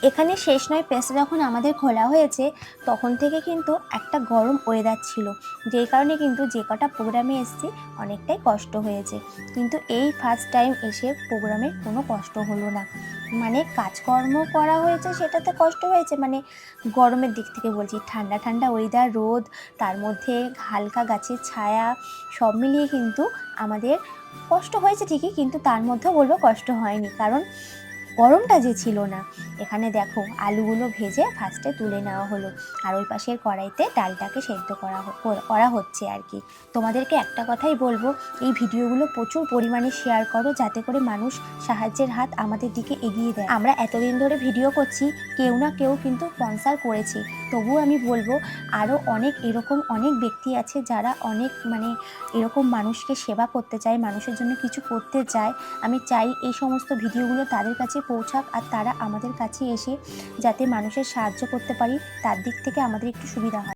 এখানে শেষ নয় পেজটা যখন আমাদের খোলা হয়েছে তখন থেকে কিন্তু একটা গরম ওয়েদার ছিল, যেই কারণে কিন্তু যে কটা প্রোগ্রামে এসেছি অনেকটাই কষ্ট হয়েছে। কিন্তু এই ফার্স্ট টাইম এসে প্রোগ্রামে কোনো কষ্ট হলো না, মানে কাজকর্ম করা হয়েছে সেটাতে কষ্ট হয়েছে, মানে গরমের দিক থেকে বলছি, ঠান্ডা ঠান্ডা ওয়েদার, রোদ, তার মধ্যে হালকা গাছের ছায়া, সব মিলিয়ে কিন্তু আমাদের কষ্ট হয়েছে ঠিকই, কিন্তু তার মধ্যেও বলবো কষ্ট হয়নি, কারণ গরমটা যে ছিল না। এখানে দেখো আলুগুলো ভেজে ফার্স্টে তুলে নেওয়া হলো, আর ওই পাশের কড়াইতে ডালটাকে সেদ্ধ করা হচ্ছে আর কি। তোমাদেরকে একটা কথাই বলবো, এই ভিডিওগুলো প্রচুর পরিমাণে শেয়ার করো, যাতে করে মানুষ সাহায্যের হাত আমাদের দিকে এগিয়ে দেয়। আমরা এতদিন ধরে ভিডিও করছি, কেউ না কেউ কিন্তু স্পন্সর করেছি, তবুও আমি বলবো আরও অনেক ব্যক্তি আছে যারা অনেক এরকম মানুষকে সেবা করতে চায়, মানুষের জন্য কিছু করতে চায়। আমি চাই এই সমস্ত ভিডিওগুলো তাদের কাছে পৌঁছাক, আর তারা আমাদের কাছে এসে যাতে মানুষের সাহায্য করতে পারি, তার দিক থেকে আমাদের একটু সুবিধা হয়।